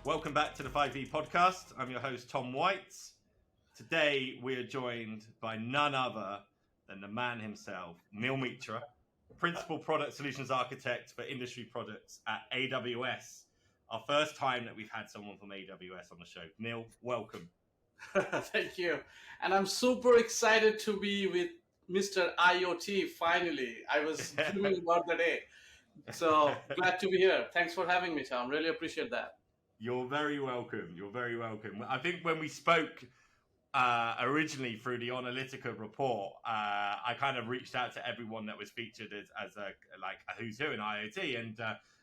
Welcome back to the 5V podcast. I'm your host, Tom White. Today, we are joined by none other than the man himself, Indraneel Mitra, Principal Product Solutions Architect for Industry Products at AWS. Our first time that we've had someone from AWS on the show. Neel, welcome. Thank you. And I'm super excited to be with Mr. IoT finally. I was dreaming about the day. So glad to be here. Thanks for having me, Tom. Really appreciate that. You're very welcome. You're very welcome. I think when we spoke originally through the Analytica report, I kind of reached out to everyone that was featured as a who's who in IoT, and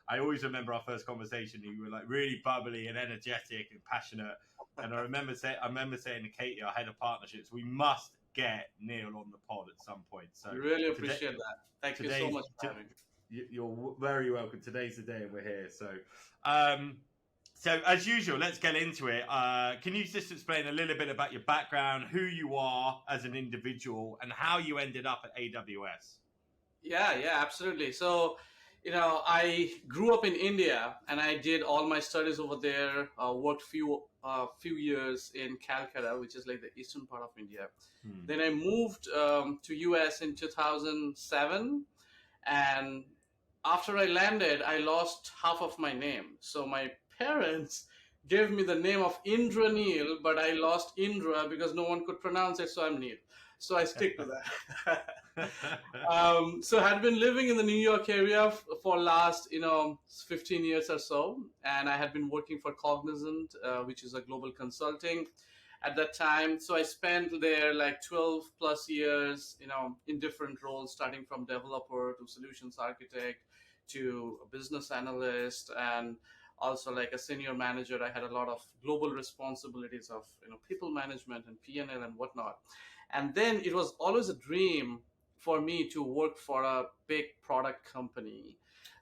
I always remember our first conversation. You were like really bubbly and energetic and passionate, and I remember saying to Katie, our head of partnerships, we must get Neel on the pod at some point. So really appreciate that. Thank you so much for having me. You're very welcome. Today's the day, and we're here. So as usual, let's get into it. Can you just explain a little bit about your background, who you are as an individual, and how you ended up at AWS? Yeah, absolutely. So, I grew up in India, and I did all my studies over there. Worked few years in Calcutta, which is like the eastern part of India. Then I moved to US in 2007, and after I landed, I lost half of my name. So my parents gave me the name of Indraneel, but I lost Indra because no one could pronounce it, so I'm Neel. So I stick to that. So I had been living in the New York area for last 15 years or so, and I had been working for Cognizant, which is a global consulting at that time. So I spent there like 12 plus years, in different roles, starting from developer to solutions architect to a business analyst, and also like a senior manager. I had a lot of global responsibilities of people management and P&L and whatnot. And then it was always a dream for me to work for a big product company.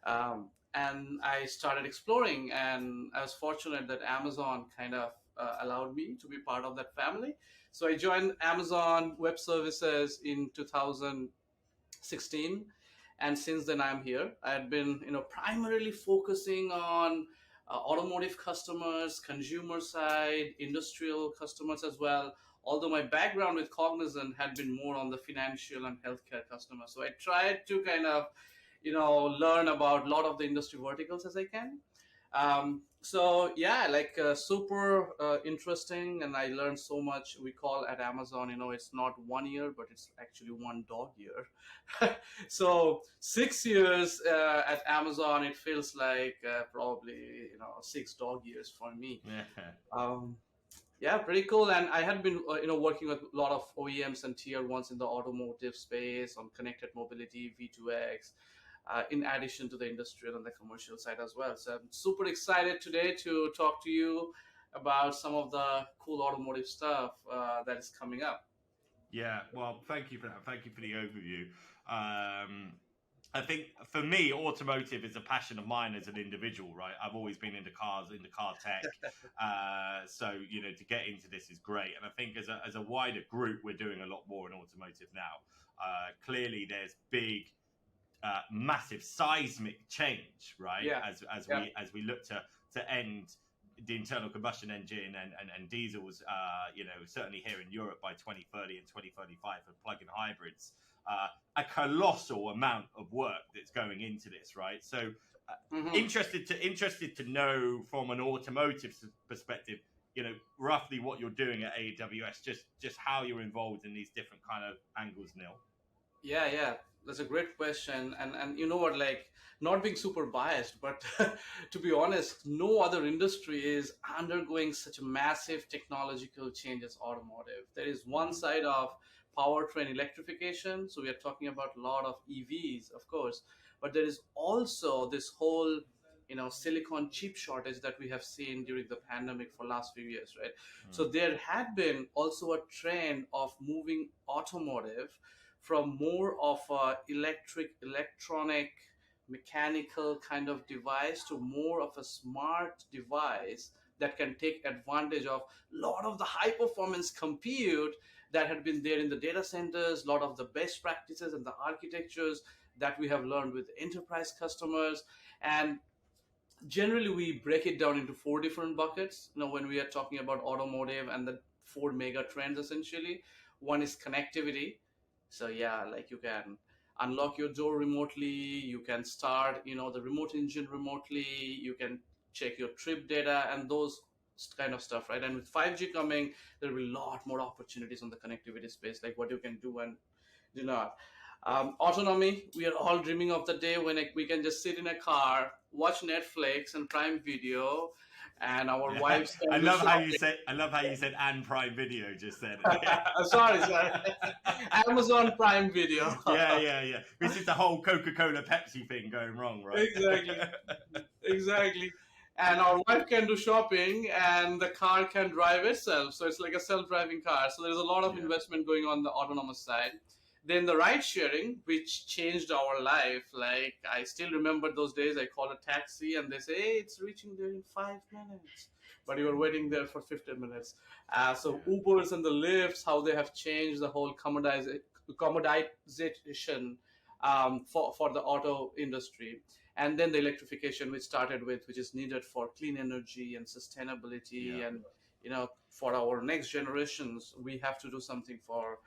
And I started exploring, and I was fortunate that Amazon kind of allowed me to be part of that family. So I joined Amazon Web Services in 2016. And since then, I'm here. I had been, primarily focusing on automotive customers, consumer side, industrial customers as well. Although my background with Cognizant had been more on the financial and healthcare customers. So I tried to kind of, learn about a lot of the industry verticals as I can. Super interesting, and I learned so much. We call at Amazon, it's not 1 year, but it's actually one dog year. So 6 years at Amazon, it feels like probably 6 dog years for me. Pretty cool. And I had been working with a lot of OEMs and tier ones in the automotive space on connected mobility, V2X. In addition to the industrial and the commercial side as well. So I'm super excited today to talk to you about some of the cool automotive stuff that is coming up. Yeah, well, thank you for that. Thank you for the overview. I think for me, automotive is a passion of mine as an individual, right? I've always been into cars, into car tech. So, to get into this is great. And I think as a wider group, we're doing a lot more in automotive now. Clearly, there's big, massive seismic change, right? Yeah. As we look to end the internal combustion engine and diesels, certainly here in Europe by 2030 and 2035 for plug-in hybrids, a colossal amount of work that's going into this, right? So interested to know from an automotive perspective, roughly what you're doing at AWS, just how you're involved in these different kind of angles, Neel. Yeah. That's a great question. And you know what, like, not being super biased, but to be honest, no other industry is undergoing such a massive technological change as automotive. There is one side of powertrain electrification. So we are talking about a lot of EVs, of course, but there is also this whole, silicon chip shortage that we have seen during the pandemic for last few years, right? So there had been also a trend of moving automotive from more of a electronic, mechanical kind of device to more of a smart device that can take advantage of a lot of the high performance compute that had been there in the data centers, a lot of the best practices and the architectures that we have learned with enterprise customers. And Generally we break it down into four different buckets. When we are talking about automotive, and the four mega trends essentially. One is connectivity. So yeah, like you can unlock your door remotely, you can start the remote engine remotely, you can check your trip data and those kind of stuff, right? And with 5G coming, there will be a lot more opportunities on the connectivity space, like what you can do and do not. Autonomy, we are all dreaming of the day when we can just sit in a car, watch Netflix and Prime Video, and our Yeah. wives I can do love how shopping. you said. I love how you said and Prime Video just then. Sorry. Amazon Prime Video. Yeah. This is the whole Coca-Cola Pepsi thing going wrong, right? Exactly. And our wife can do shopping and the car can drive itself. So it's like a self-driving car. So there's a lot of Yeah. investment going on the autonomous side. Then the ride sharing, which changed our life. Like I still remember those days. I call a taxi and they say, "Hey, it's reaching there in 5 minutes," but you were waiting there for 15 minutes. So Yeah. Ubers and the lifts, how they have changed the whole commoditization for the auto industry. And then the electrification, which started with, which is needed for clean energy and sustainability, Yeah. and for our next generations, we have to do something for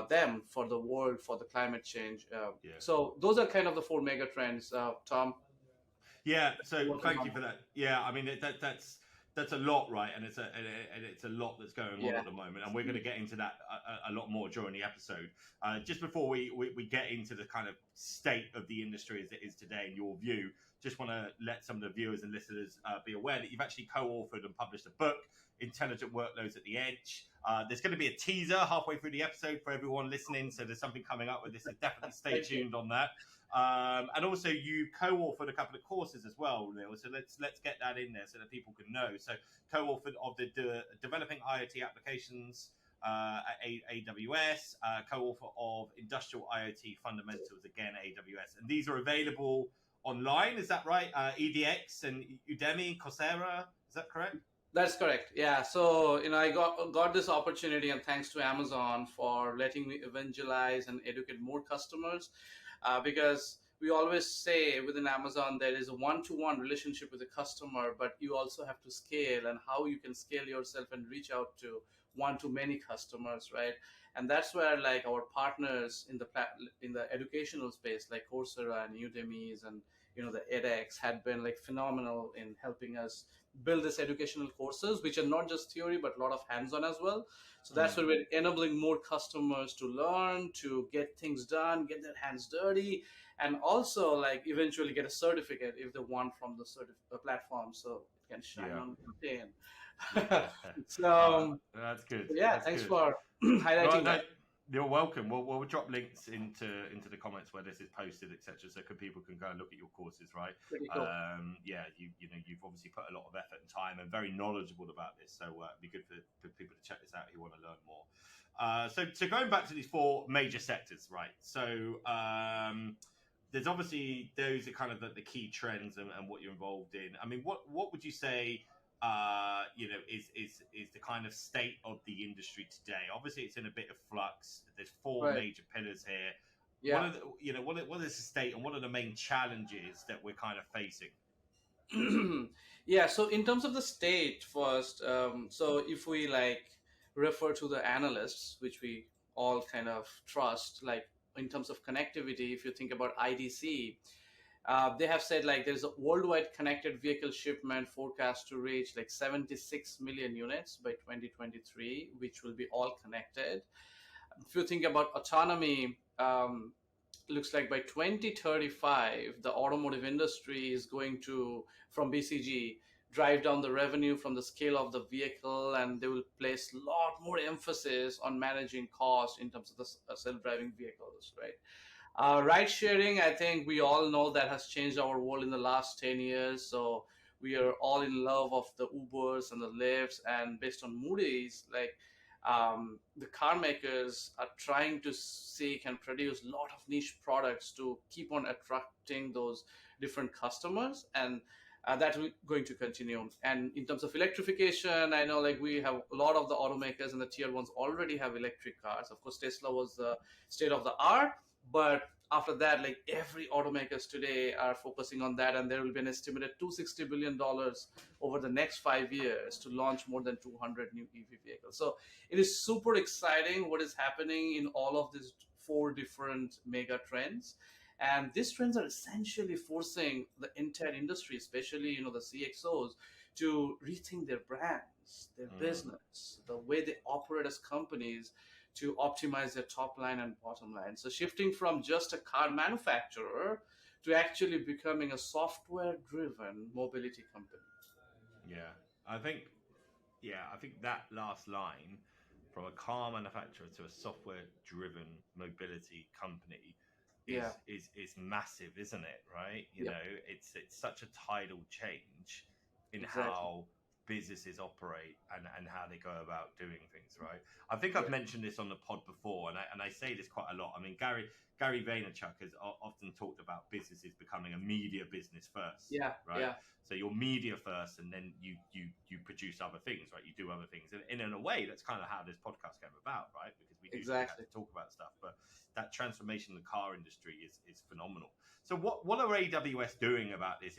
them, for the world, for the climate change. Yeah. So those are kind of the four mega trends. Tom, Yeah. So working thank on you for that. Yeah. I mean that's a lot, right? And it's a lot that's going on yeah. at the moment, and we're going to get into that a lot more during the episode. Just before we get into the kind of state of the industry as it is today, in your view, just want to let some of the viewers and listeners be aware that you've actually co-authored and published a book, Intelligent Workloads at the Edge. There's going to be a teaser halfway through the episode for everyone listening, so there's something coming up with this. So definitely stay tuned on that. And also, you co-authored a couple of courses as well, Neel. So let's get that in there so that people can know. So co-authored of the developing IoT applications at AWS, co-author of Industrial IoT Fundamentals, again AWS, and these are available online. Is that right? EDX and Udemy, Coursera. Is that correct? That's correct. Yeah. So I got this opportunity, and thanks to Amazon for letting me evangelize and educate more customers, because we always say within Amazon there is a one-to-one relationship with the customer, but you also have to scale, and how you can scale yourself and reach out to one-to-many customers, right? And that's where like our partners in the educational space, like Coursera and Udemy's and the edX, had been like phenomenal in helping us build this educational courses, which are not just theory but a lot of hands-on as well. So that's where we're enabling more customers to learn, to get things done, get their hands dirty, and also like eventually get a certificate if they want from the platform, so it can shine on LinkedIn. Yeah. So That's good. yeah, That's thanks good. for highlighting that. You're welcome. We'll drop links into the comments where this is posted, etc. So people can go and look at your courses, right? Pretty cool. Yeah, you've obviously put a lot of effort and time and very knowledgeable about this. So it'd be good for people to check this out who want to learn more. So going back to these four major sectors, right? So there's obviously those are kind of the key trends and what you're involved in. I mean, what would you say? Is the kind of state of the industry today? Obviously, it's in a bit of flux. There's four major pillars here. Yeah. What is the state, and what are the main challenges that we're kind of facing? Yeah. So in terms of the state first, so if we like refer to the analysts, which we all kind of trust, like in terms of connectivity, if you think about IDC, they have said like there's a worldwide connected vehicle shipment forecast to reach like 76 million units by 2023, which will be all connected. If you think about autonomy, looks like by 2035, the automotive industry is going to, from BCG, drive down the revenue from the scale of the vehicle, and they will place a lot more emphasis on managing cost in terms of the self-driving vehicles, right? Ride sharing, I think we all know that has changed our world in the last 10 years. So we are all in love of the Ubers and the Lyfts. And based on Moody's, like the car makers are trying to seek and produce a lot of niche products to keep on attracting those different customers. And that's going to continue. And in terms of electrification, I know like we have a lot of the automakers and the tier ones already have electric cars. Of course, Tesla was the state of the art. But after that, like every automakers today are focusing on that, and there will be an estimated $260 billion over the next 5 years to launch more than 200 new EV vehicles. So it is super exciting what is happening in all of these four different mega trends. And these trends are essentially forcing the entire industry, especially the CXOs, to rethink their brands, their business, the way they operate as companies, to optimize their top line and bottom line. So shifting from just a car manufacturer to actually becoming a software driven mobility company. Yeah, I think I think that last line, from a car manufacturer to a software driven mobility company, Yeah. is massive, isn't it? Right? You Yep. know, it's such a tidal change in Exactly. how businesses operate and how they go about doing things, right? I think I've Yeah. mentioned this on the pod before, and I say this quite a lot. I mean, Gary Vaynerchuk has often talked about businesses becoming a media business first, Yeah. right? Yeah. So you're media first, and then you produce other things, right? You do other things, and in a way, that's kind of how this podcast came about, right? Because we had Exactly. to talk about stuff, but that transformation in the car industry is phenomenal. So what are AWS doing about this?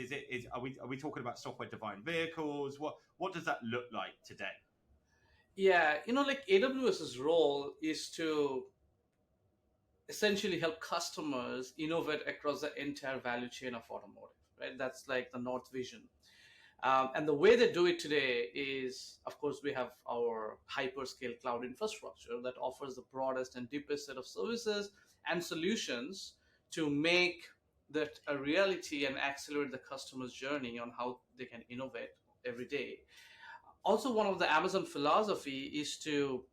Are we talking about software defined vehicles? What does that look like today? Yeah. Like AWS's role is to essentially help customers innovate across the entire value chain of automotive, right? That's like the North Vision. And the way they do it today is, of course, we have our hyperscale cloud infrastructure that offers the broadest and deepest set of services and solutions to make that a reality and accelerate the customer's journey on how they can innovate every day. Also, one of the Amazon philosophy is to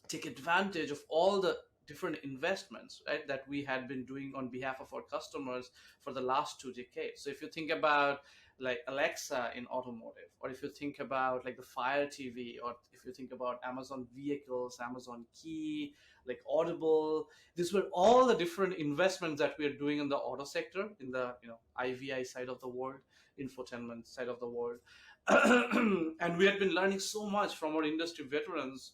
take advantage of all the different investments, right, that we had been doing on behalf of our customers for the last 2 decades. So if you think about like Alexa in automotive, or if you think about like the Fire TV, or if you think about Amazon vehicles, Amazon Key, like Audible, these were all the different investments that we are doing in the auto sector, in the IVI side of the world, infotainment side of the world. And we had been learning so much from our industry veterans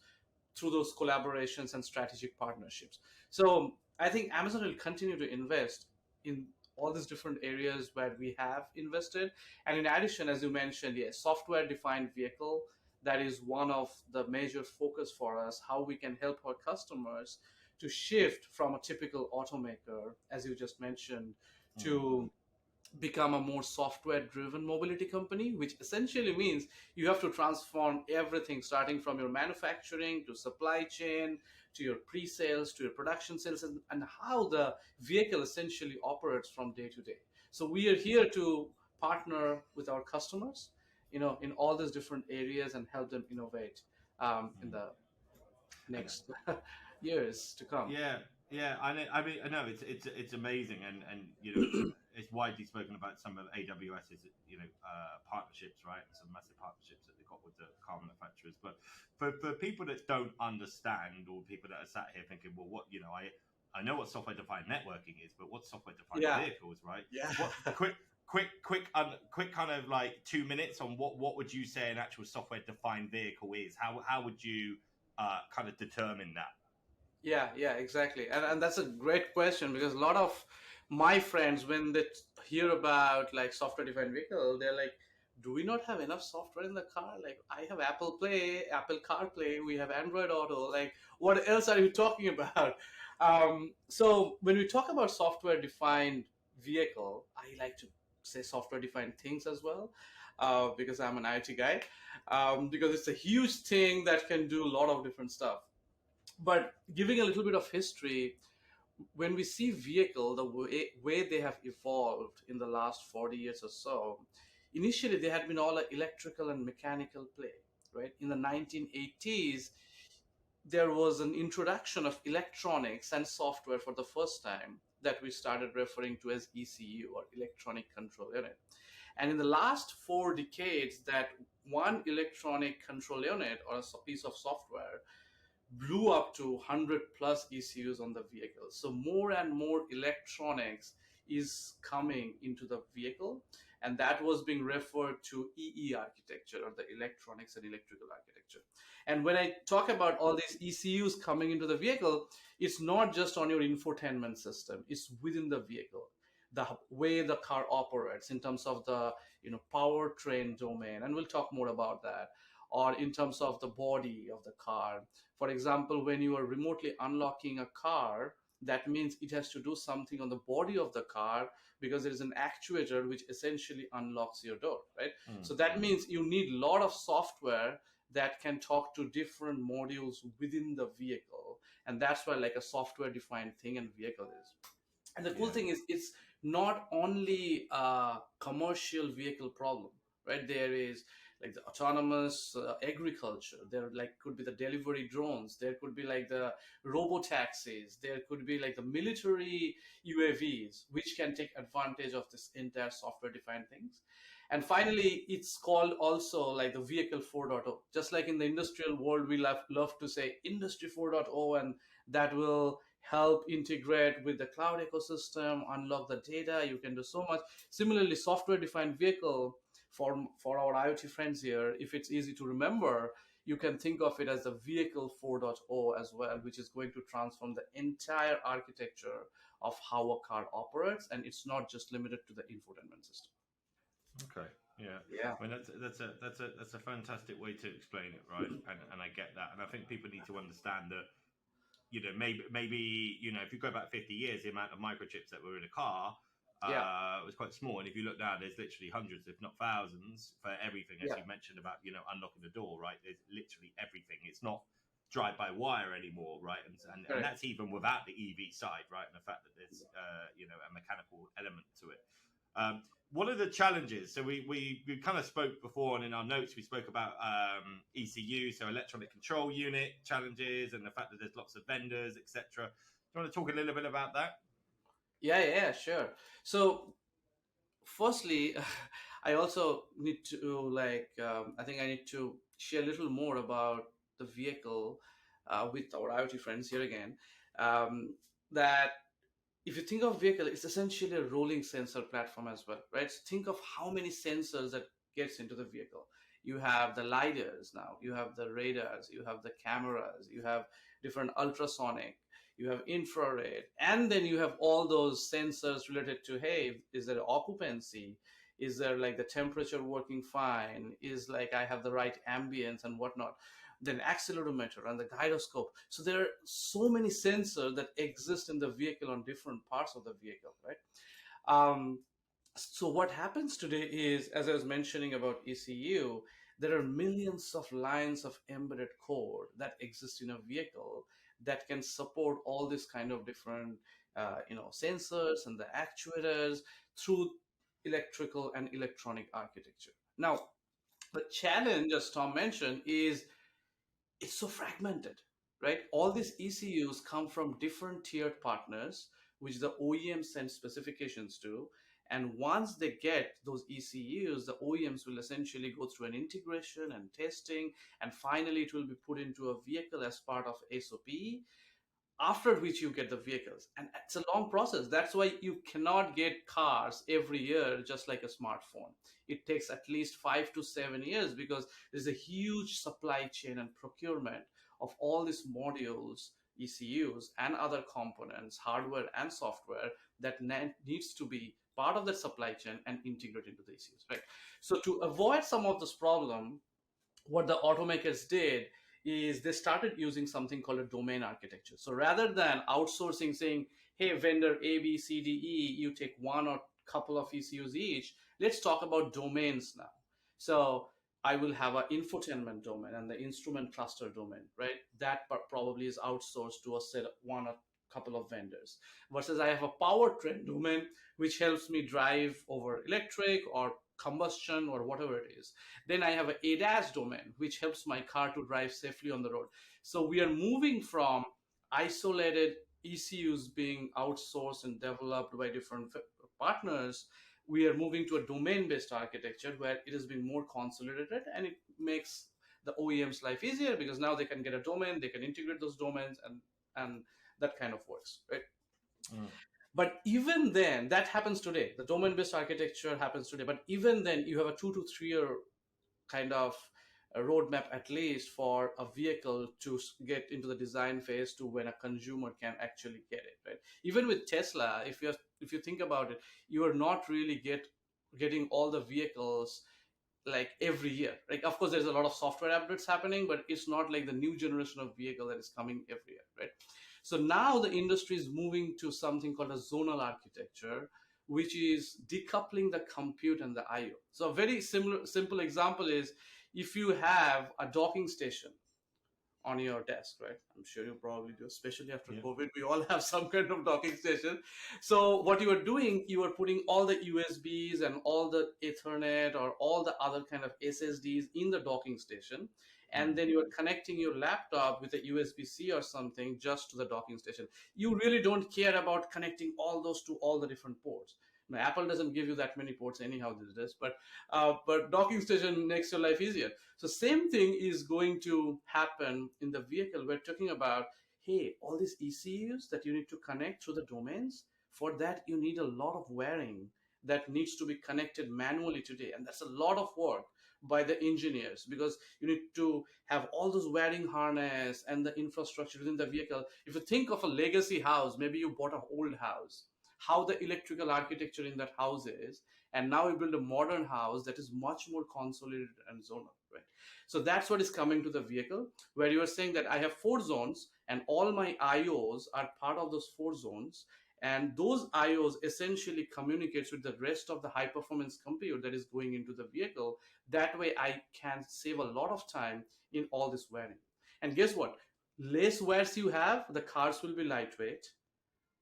through those collaborations and strategic partnerships. So I think Amazon will continue to invest in all these different areas where we have invested. And in addition, as you mentioned, yes, software defined vehicle, that is one of the major focus for us, how we can help our customers to shift from a typical automaker, as you just mentioned, to become a more software driven mobility company, which essentially means you have to transform everything, starting from your manufacturing to supply chain to your pre-sales to your production sales, and how the vehicle essentially operates from day to day. So we are here to partner with our customers in all these different areas and help them innovate in the And next years to come. yeah, yeah, I mean, I know it's amazing, and it's widely spoken about some of AWS's partnerships, right? Some massive partnerships that they've got with the car manufacturers. But for people that don't understand, or people that are sat here thinking, well, I know what software defined networking is, but what's software defined Yeah. vehicles, right? Yeah. What quick kind of like 2 minutes on what would you say an actual software defined vehicle is? How would you kind of determine that? Yeah, exactly. And that's a great question, because a lot of my friends, when they hear about like software defined vehicle, they're like, do we not have enough software in the car? Like, I have Apple Play, Apple CarPlay, we have Android Auto. Like, what else are you talking about? So when we talk about software defined vehicle, I like to say software defined things as well, because I'm an IT guy, because it's a huge thing that can do a lot of different stuff. But giving a little bit of history, when we see vehicle, the way they have evolved in the last 40 years or so, initially they had been all electrical and mechanical play, right? In the 1980s, there was an introduction of electronics and software for the first time, that we started referring to as ECU, or electronic control unit. And in the last 4 decades, that one electronic control unit, or a piece of software, blew up to 100 plus ECUs on the vehicle. So more and more electronics is coming into the vehicle. and that was being referred to EE architecture, or the electronics and electrical architecture. And when I talk about all these ECUs coming into the vehicle, it's not just on your infotainment system, it's within the vehicle, the way the car operates in terms of the powertrain domain, and we'll talk more about that, or in terms of the body of the car. For example, when you are remotely unlocking a car, that means it has to do something on the body of the car, because there is an actuator which essentially unlocks your door, right? So that means you need a lot of software that can talk to different modules within the vehicle, and that's why like a software defined thing and vehicle is. And the cool thing is, it's not only a commercial vehicle problem, right? There is like the autonomous agriculture. There like could be the delivery drones. There could be like the robo taxis. There could be like the military UAVs, which can take advantage of this entire software defined things. And finally, it's called also like the vehicle 4.0. Just like in the industrial world, we love to say industry 4.0, and that will help integrate with the cloud ecosystem, unlock the data. You can do so much. Similarly, software defined vehicle, for our IoT friends here, if it's easy to remember, you can think of it as the vehicle 4.0 as well, which is going to transform the entire architecture of how a car operates, and it's not just limited to the infotainment system. Okay. Yeah. Yeah. I mean, that's a fantastic way to explain it, right? And I get that, and I think people need to understand that. Maybe if you go back 50 years, the amount of microchips that were in a car was quite small. And if you look now, there's literally hundreds, if not thousands, for everything, as you mentioned about, unlocking the door, right? There's literally everything. It's not drive-by-wire anymore, right? And that's even without the EV side, right? And the fact that there's, a mechanical element to it. What are the challenges? So we kind of spoke before, and in our notes we spoke about ECU, so electronic control unit challenges, and the fact that there's lots of vendors, etc. Do you want to talk a little bit about that? Yeah, sure. So firstly, I also need to I think I need to share a little more about the vehicle with our IoT friends here again. That if you think of vehicle, it's essentially a rolling sensor platform as well, right? So think of how many sensors that gets into the vehicle. You have the lidars now, you have the radars, you have the cameras, you have different ultrasonic, you have infrared, and then you have all those sensors related to, hey, is there occupancy? Is there like the temperature working fine? Is like I have the right ambience and whatnot? Then accelerometer and the gyroscope. So there are so many sensors that exist in the vehicle on different parts of the vehicle, right? So what happens today is, as I was mentioning about ECU, there are millions of lines of embedded code that exist in a vehicle that can support all this kind of different, sensors and the actuators through electrical and electronic architecture. Now, the challenge, as Tom mentioned, is it's so fragmented, right? All these ECUs come from different tiered partners, which the OEM sends specifications to. And once they get those ECUs, the OEMs will essentially go through an integration and testing, and finally it will be put into a vehicle as part of SOP, after which you get the vehicles. And it's a long process. That's why you cannot get cars every year just like a smartphone. It takes at least 5 to 7 years, because there's a huge supply chain and procurement of all these modules, ECUs, and other components, hardware and software, that needs to be part of the supply chain and integrate into the ECUs, right? So to avoid some of this problem, what the automakers did is they started using something called a domain architecture. So rather than outsourcing, saying, hey, vendor A, B, C, D, E, you take one or couple of ECUs each, let's talk about domains now. So I will have an infotainment domain and the instrument cluster domain, right? That probably is outsourced to a set one or couple of vendors. Versus I have a powertrain domain, which helps me drive over electric or combustion or whatever it is. Then I have an ADAS domain, which helps my car to drive safely on the road. So we are moving from isolated ECUs being outsourced and developed by different partners. We are moving to a domain-based architecture where it has been more consolidated, and it makes the OEM's life easier, because now they can get a domain, they can integrate those domains, and that kind of works, right? But even then, that happens today. The domain-based architecture happens today. But even then, you have a 2 to 3 year kind of a roadmap at least for a vehicle to get into the design phase to when a consumer can actually get it, right? Even with Tesla, if you think about it, you are not really getting all the vehicles like every year. Like, of course, there's a lot of software updates happening, but it's not like the new generation of vehicle that is coming every year, right? So now the industry is moving to something called a zonal architecture, which is decoupling the compute and the IO. So a very simple example is if you have a docking station on your desk, right? I'm sure you probably do, especially after COVID. We all have some kind of docking station. So what you are doing, you are putting all the USBs and all the Ethernet or all the other kind of SSDs in the docking station. And then you are connecting your laptop with a USB-C or something just to the docking station. You really don't care about connecting all those to all the different ports. Now, Apple doesn't give you that many ports anyhow these days, but docking station makes your life easier. So same thing is going to happen in the vehicle. We're talking about, hey, all these ECUs that you need to connect through the domains, for that you need a lot of wiring that needs to be connected manually today. And that's a lot of work by the engineers, because you need to have all those wiring harness and the infrastructure within the vehicle. If you think of a legacy house, maybe you bought an old house, how the electrical architecture in that house is, and now you build a modern house that is much more consolidated and zonal, right? So that's what is coming to the vehicle, where you are saying that I have 4 zones and all my IOs are part of those 4 zones, and those IOs essentially communicates with the rest of the high performance compute that is going into the vehicle. That way I can save a lot of time in all this wiring. And guess what? Less wires you have, the cars will be lightweight,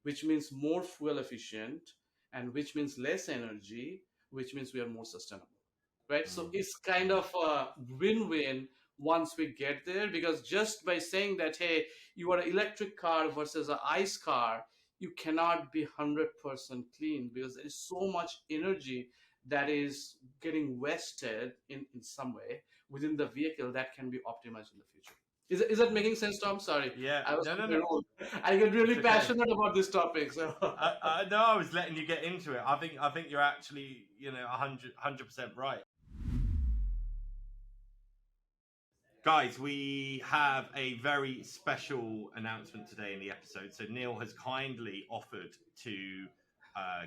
which means more fuel efficient, and which means less energy, which means we are more sustainable, right? So it's kind of a win-win once we get there, because just by saying that, hey, you are an electric car versus an ICE car, you cannot be 100% clean, because there is so much energy that is getting wasted in some way within the vehicle that can be optimized in the future. Is that making sense, Tom? Sorry. Yeah. I was No. I get really Okay. passionate about this topic. So No, I was letting you get into it. I think you're actually 100% right. Guys, we have a very special announcement today in the episode. So Neel has kindly offered to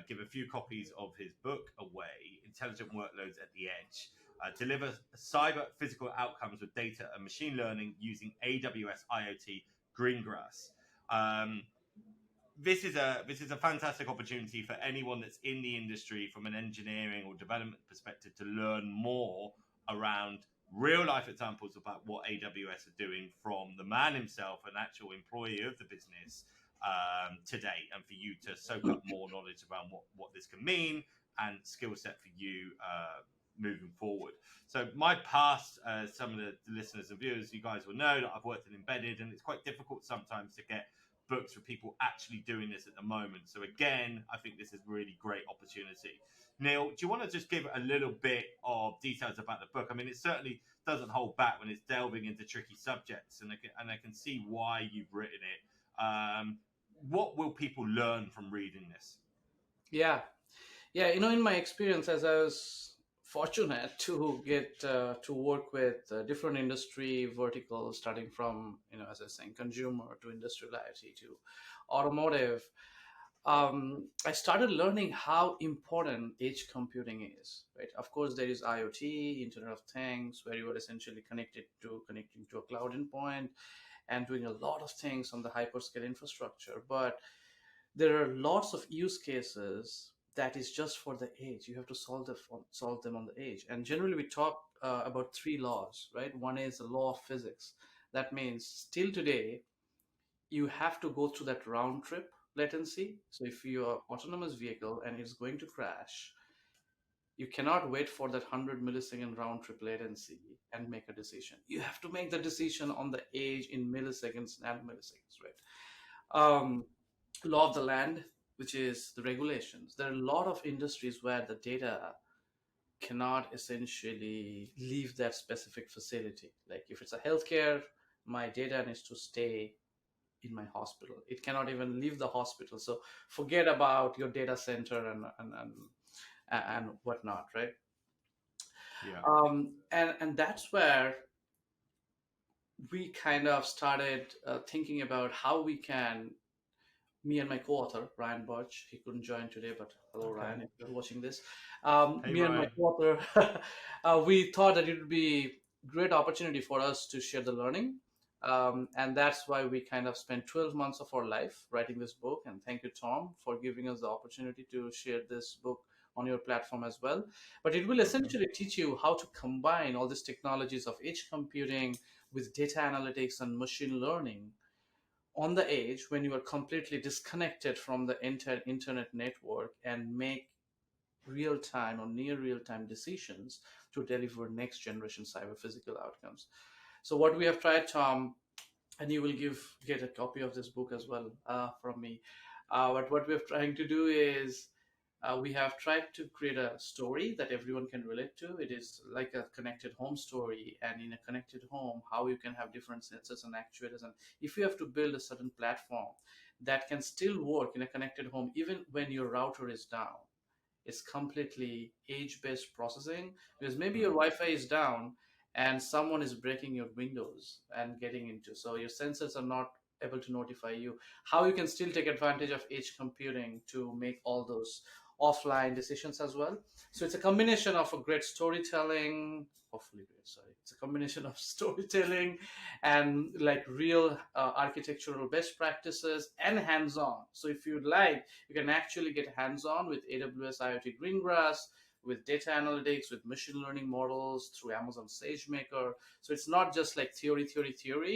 give a few copies of his book away, Intelligent Workloads at the Edge. Deliver cyber physical outcomes with data and machine learning using AWS IoT Greengrass. This is a fantastic opportunity for anyone that's in the industry from an engineering or development perspective to learn more around real life examples about what AWS are doing from the man himself, an actual employee of the business today, and for you to soak up more knowledge around what this can mean and skill set for you moving forward. So my past, some of the listeners and viewers, you guys will know that I've worked in embedded, and it's quite difficult sometimes to get books for people actually doing this at the moment. So again, I think this is a really great opportunity. Neel, do you want to just give a little bit of details about the book? I mean, it certainly doesn't hold back when it's delving into tricky subjects, and I can see why you've written it. What will people learn from reading this? Yeah, in my experience, as I was fortunate to get to work with different industry verticals, starting from, as I was saying, consumer to industrial IoT to automotive, I started learning how important edge computing is, right? Of course, there is IoT, Internet of Things, where you are essentially connecting to a cloud endpoint and doing a lot of things on the hyperscale infrastructure. But there are lots of use cases that is just for the edge. You have to solve them on the edge. And generally, we talk about 3 laws, right? One is the law of physics. That means still today, you have to go through that round trip latency. So if you're autonomous vehicle and it's going to crash, you cannot wait for that 100 millisecond round trip latency and make a decision. You have to make the decision on the edge in milliseconds, nanomilliseconds, right? Law of the land, which is the regulations. There are a lot of industries where the data cannot essentially leave that specific facility. Like if it's a healthcare, my data needs to stay in my hospital. It cannot even leave the hospital. So forget about your data center and whatnot, right? Yeah. And that's where we kind of started thinking about how we can, me and my co-author Ryan Birch, he couldn't join today, but hello Okay. Ryan, if you're watching this. Hey, Me and my Ryan. co-author, we thought that it would be great opportunity for us to share the learning. And that's why we kind of spent 12 months of our life writing this book. And thank you, Tom, for giving us the opportunity to share this book on your platform as well. But it will Okay. essentially teach you how to combine all these technologies of edge computing with data analytics and machine learning on the edge when you are completely disconnected from the entire internet network and make real time or near real time decisions to deliver next generation cyber physical outcomes. So what we have tried, Tom, and you will get a copy of this book as well from me. But what we're trying to do is we have tried to create a story that everyone can relate to. It is like a connected home story, and in a connected home, how you can have different sensors and actuators. And if you have to build a certain platform that can still work in a connected home, even when your router is down, it's completely age-based processing, because maybe your Mm. Wi-Fi is down and someone is breaking your windows and getting into, so your sensors are not able to notify you. How you can still take advantage of edge computing to make all those offline decisions as well. So it's a combination of a great storytelling, hopefully great, sorry. It's a combination of storytelling and like real architectural best practices and hands-on. So if you'd like, you can actually get hands-on with AWS IoT Greengrass, with data analytics, with machine learning models through Amazon SageMaker. So it's not just like theory.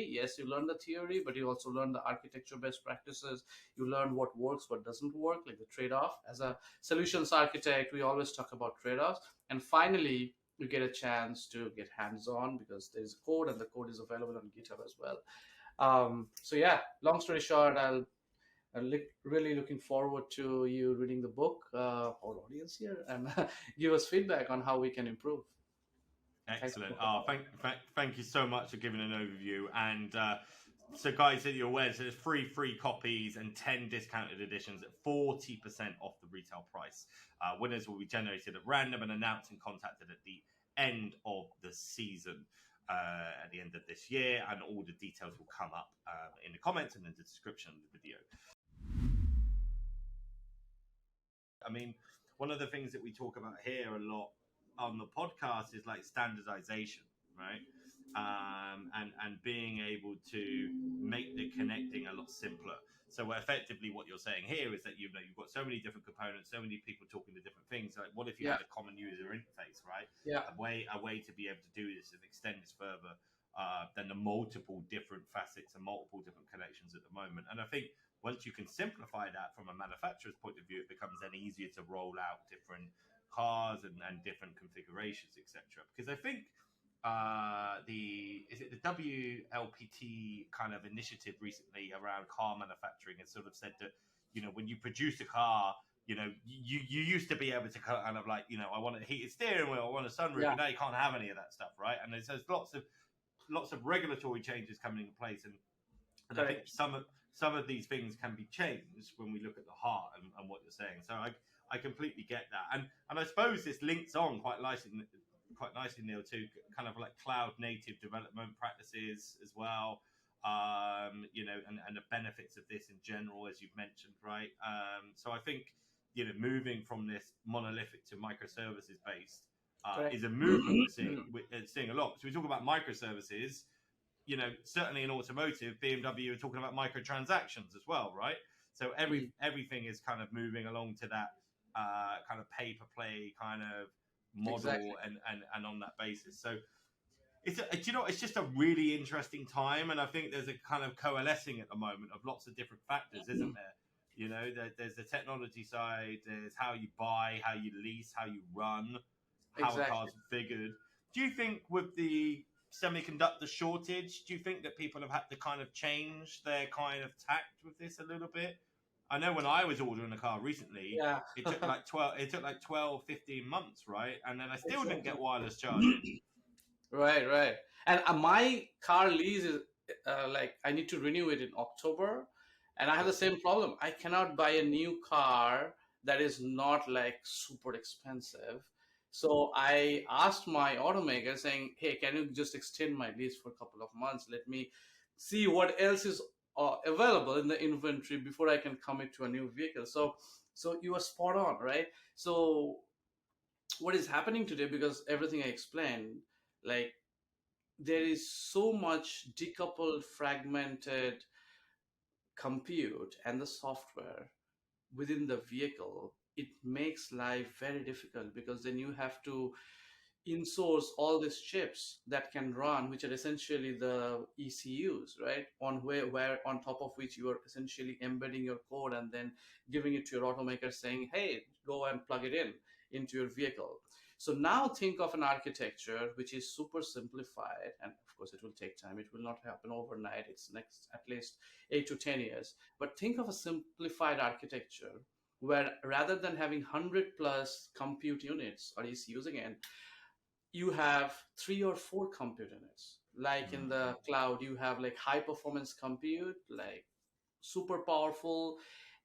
Yes, you learn the theory, but you also learn the architecture best practices. You learn what works, what doesn't work, like the trade-off. As a solutions architect, we always talk about trade-offs. And finally, you get a chance to get hands-on because there's code, and the code is available on GitHub as well. So yeah, long story short, I'm really looking forward to you reading the book, our audience here, and give us feedback on how we can improve. Thanks. Excellent. Thank you so much for giving an overview. And so, guys, that you're aware, so there's free copies and 10 discounted editions at 40% off the retail price. Winners will be generated at random and announced and contacted at the end of the season, at the end of this year. And all the details will come up in the comments and in the description of the video. I mean, one of the things that we talk about here a lot on the podcast is like standardization, right? And being able to make the connecting a lot simpler. So effectively, what you're saying here is that you've got so many different components, so many people talking to different things. Like, what if you Yeah, had a common user interface, right? yeah, A way to be able to do this and extend this further than the multiple different facets and multiple different connections at the moment. And I think once you can simplify that from a manufacturer's point of view, it becomes then easier to roll out different cars and different configurations, etc. Because I think the WLPT kind of initiative recently around car manufacturing has sort of said that, when you produce a car, you used to be able to kind of like, I want a heated steering wheel, I want a sunroof, yeah, but now you can't have any of that stuff, right? And there's lots of regulatory changes coming into place, and I think correct. some of these things can be changed when we look at the heart and what you're saying. So I completely get that, and I suppose this links on quite nicely, Neel, to kind of like cloud native development practices as well. And the benefits of this in general, as you've mentioned, right? So I think moving from this monolithic to microservices based Correct. is a movement we're seeing a lot. So we talk about microservices. Certainly in automotive, BMW are talking about microtransactions as well, right? So everything is kind of moving along to that kind of pay per play kind of model, Exactly. and on that basis. So it's just a really interesting time, and I think there's a kind of coalescing at the moment of lots of different factors, isn't there? There's the technology side, there's how you buy, how you lease, how you run, how a Exactly. car's configured. Do you think with the semiconductor shortage, do you think that people have had to kind of change their kind of tact with this a little bit? I know when I was ordering a car recently, Yeah. it took like 12, 15 months, right? And then I still didn't Exactly. get wireless charging. Right, right. And my car lease like I need to renew it in October, and I have the Sure. same problem. I cannot buy a new car that is not like super expensive. So I asked my automaker saying, "Hey, can you just extend my lease for a couple of months? Let me see what else is available in the inventory before I can commit to a new vehicle." So you are spot on, right? So what is happening today, because everything I explained, like there is so much decoupled, fragmented compute and the software within the vehicle, it makes life very difficult, because then you have to in-source all these chips that can run, which are essentially the ECUs, right? On where on top of which you are essentially embedding your code and then giving it to your automaker saying, hey, go and plug it in into your vehicle. So now think of an architecture which is super simplified, and of course it will take time. It will not happen overnight. It's next at least 8 to 10 years. But think of a simplified architecture where rather than having 100 plus compute units or ECUs again, you have 3 or 4 compute units. Like in Mm. the cloud, you have like high performance compute, like super powerful.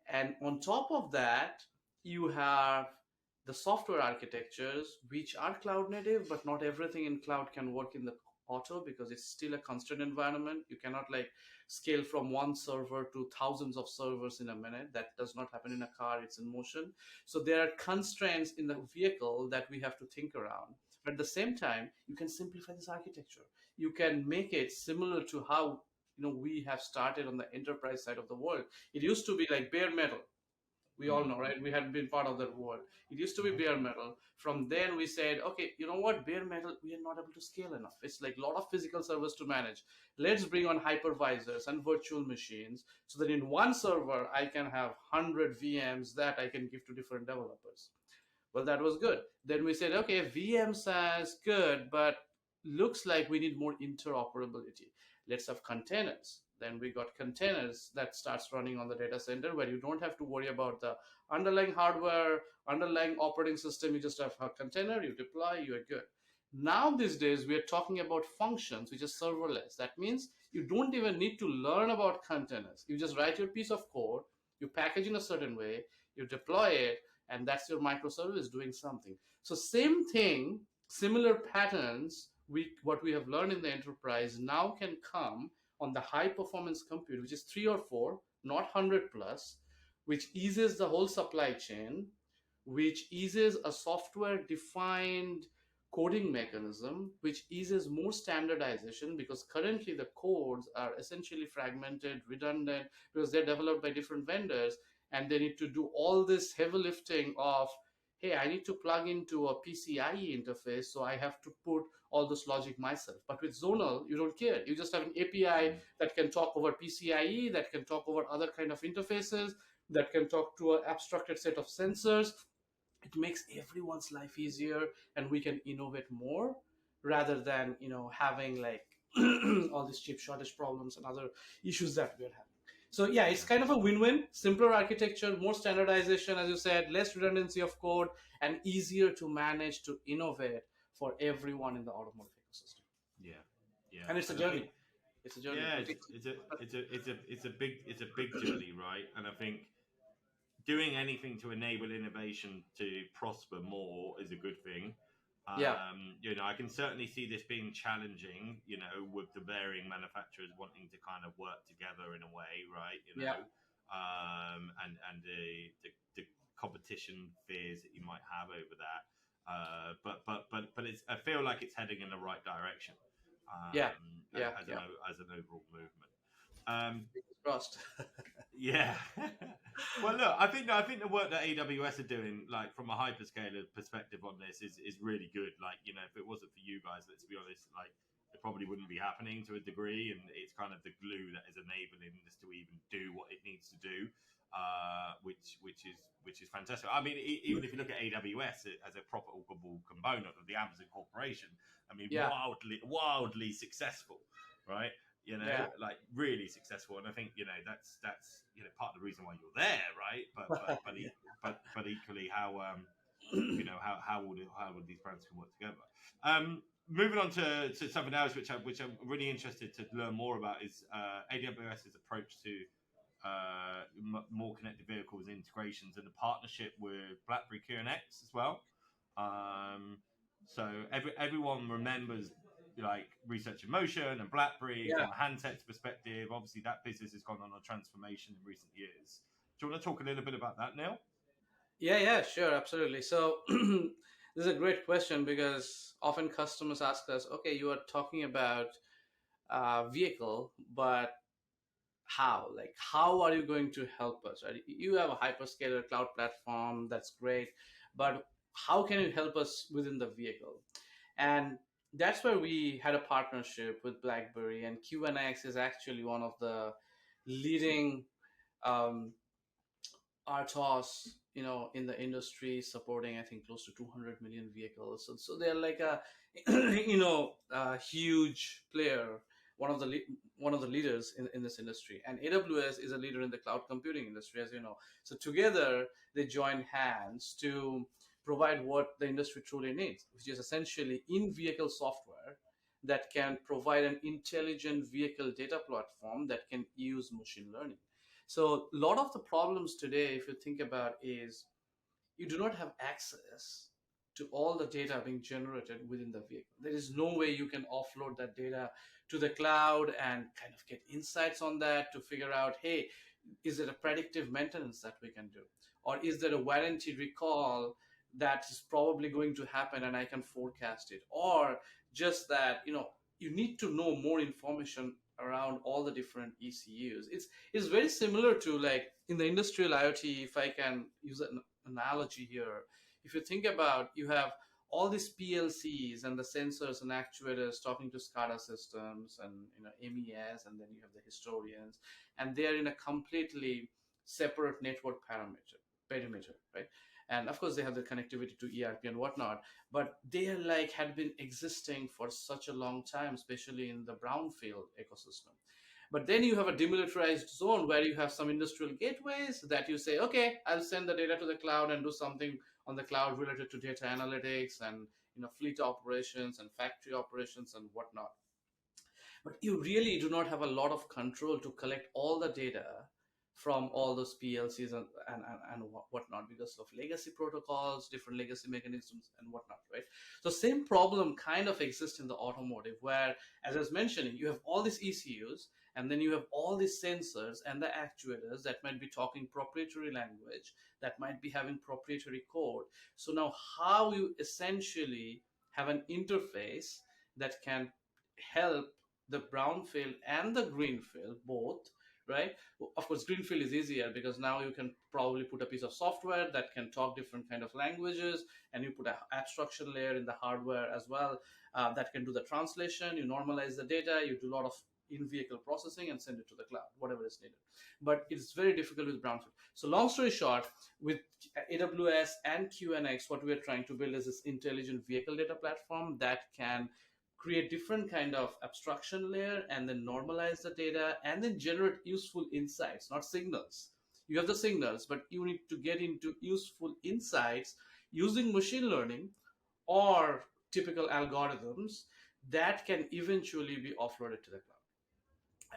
And on top of that, you have the software architectures, which are cloud native, but not everything in cloud can work in the auto, because it's still a constrained environment. You cannot like scale from one server to thousands of servers in a minute. That does not happen in a car, it's in motion. So there are constraints in the vehicle that we have to think around. But at the same time, you can simplify this architecture. You can make it similar to how we have started on the enterprise side of the world. It used to be like bare metal. We all Mm. know, right? We had been part of that world. It used to be Mhm. bare metal. From then we said, okay, you know what? Bare metal, we are not able to scale enough. It's like a lot of physical servers to manage. Let's bring on hypervisors and virtual machines, so that in one server I can have 100 VMs that I can give to different developers. Well, that was good. Then we said, okay, VMs as good, but looks like we need more interoperability. Let's have containers. Then we got containers that starts running on the data center, where you don't have to worry about the underlying hardware, underlying operating system. You just have a container, you deploy, you are good. Now these days we are talking about functions, which is serverless. That means you don't even need to learn about containers. You just write your piece of code, you package in a certain way, you deploy it, and that's your microservice doing something. So same thing, similar patterns, what we have learned in the enterprise now can come on the high performance compute, which is 3 or 4, not 100 plus, which eases the whole supply chain, which eases a software defined coding mechanism, which eases more standardization, because currently the codes are essentially fragmented, redundant, because they're developed by different vendors, and they need to do all this heavy lifting of, hey, I need to plug into a PCIe interface, so I have to put all this logic myself. But with Zonal, you don't care. You just have an API Mm. that can talk over PCIe, that can talk over other kind of interfaces, that can talk to an abstracted set of sensors. It makes everyone's life easier, and we can innovate more, rather than having like all these chip shortage problems and other issues that we're having. So yeah, it's Yeah. kind of a win-win. Simpler architecture, more standardization, as you said, less redundancy of code, and easier to manage, to innovate for everyone in the automotive ecosystem. Yeah. Yeah. And it's a And I think journey. It's a journey. yeah, it's a big journey, right? And I think doing anything to enable innovation to prosper more is a good thing. Yeah, I can certainly see this being challenging, with the varying manufacturers wanting to kind of work together in a way, right? yeah, And the competition fears that you might have over that. But it's, I feel like it's heading in the right direction, yeah, yeah, as yeah. as an overall movement. Um, Fingers crossed. yeah. Well, look, I think the work that AWS are doing, like from a hyperscaler perspective on this, is really good. Like, if it wasn't for you guys, let's be honest, like it probably wouldn't be happening to a degree, and it's kind of the glue that is enabling this to even do what it needs to do, which is fantastic. I mean, even if you look at AWS as a proper component of the Amazon corporation, I mean, Yeah, wildly successful, right? yeah, Like really successful. And I think that's part of the reason why you're there, right? yeah. But equally how how would these brands can work together? Um, moving on to something else, which I'm really interested to learn more about, is AWS's approach to more connected vehicles integrations and the partnership with Blackberry QNX as well. Um, so everyone remembers like Research in Motion and Blackberry Yeah. from a handsets perspective. Obviously, that business has gone on a transformation in recent years. Do you want to talk a little bit about that, Neil? Yeah, sure, absolutely. So this is a great question because often customers ask us, okay, you are talking about vehicle, but how? Like, how are you going to help us? Right? You have a hyperscaler cloud platform, that's great, but how can you help us within the vehicle? And that's where we had a partnership with BlackBerry, and QNX is actually one of the leading um, RTOS, in the industry, supporting I think close to 200 million vehicles. So they're like a, a huge player, one of the one of the leaders in this industry. And AWS is a leader in the cloud computing industry, as you know. So together they join hands to provide what the industry truly needs, which is essentially in-vehicle software that can provide an intelligent vehicle data platform that can use machine learning. So a lot of the problems today, if you think about, is you do not have access to all the data being generated within the vehicle. There is no way you can offload that data to the cloud and kind of get insights on that to figure out, hey, is it a predictive maintenance that we can do? Or is there a warranty recall that is probably going to happen and I can forecast it? Or just that, you need to know more information around all the different ECUs. It's very similar to, like, in the industrial IoT, if I can use an analogy here. If you think about, you have all these PLCs and the sensors and actuators talking to SCADA systems and MES, and then you have the historians, and they are in a completely separate network perimeter, right? And of course, they have the connectivity to ERP and whatnot, but they are like had been existing for such a long time, especially in the brownfield ecosystem. But then you have a demilitarized zone where you have some industrial gateways that you say, okay, I'll send the data to the cloud and do something on the cloud related to data analytics and fleet operations and factory operations and whatnot. But you really do not have a lot of control to collect all the data from all those PLCs and whatnot, because of legacy protocols, different legacy mechanisms and whatnot, right? So same problem kind of exists in the automotive, where, as I was mentioning, you have all these ECUs, and then you have all these sensors and the actuators that might be talking proprietary language, that might be having proprietary code. So now how you essentially have an interface that can help the brownfield and the greenfield both, right? Of course, greenfield is easier because now you can probably put a piece of software that can talk different kind of languages, and you put an abstraction layer in the hardware as well, that can do the translation. You normalize the data, you do a lot of in-vehicle processing and send it to the cloud, whatever is needed. But it's very difficult with brownfield. So long story short, with AWS and QNX, what we are trying to build is this intelligent vehicle data platform that can create different kind of abstraction layer and then normalize the data and then generate useful insights, not signals. You have the signals, but you need to get into useful insights using machine learning or typical algorithms that can eventually be offloaded to the cloud.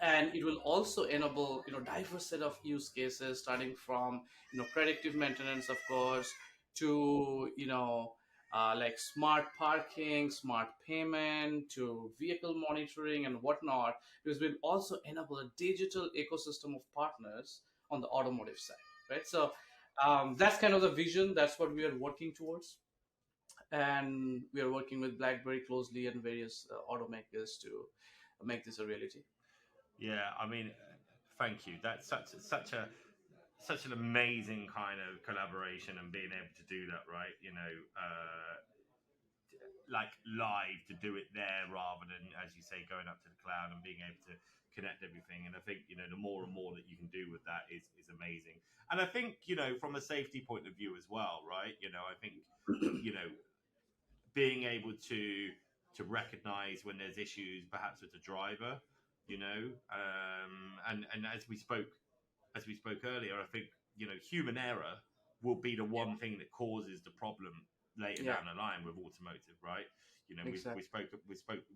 And it will also enable diverse set of use cases, starting from predictive maintenance, of course, to like smart parking, smart payment, to vehicle monitoring and whatnot, because we'll also enable a digital ecosystem of partners on the automotive side, right? So that's kind of the vision. That's what we are working towards, and we are working with BlackBerry closely and various automakers to make this a reality. Yeah, I mean, thank you. That's such an amazing kind of collaboration and being able to do that, right? Like live, to do it there rather than, as you say, going up to the cloud and being able to connect everything. And I think the more and more that you can do with that is amazing. And I think from a safety point of view as well, right? I think you know being able to recognize when there's issues perhaps with the driver, and as we spoke earlier, I think human error will be the one thing that causes the problem later Yeah. down the line with automotive, right? Exactly.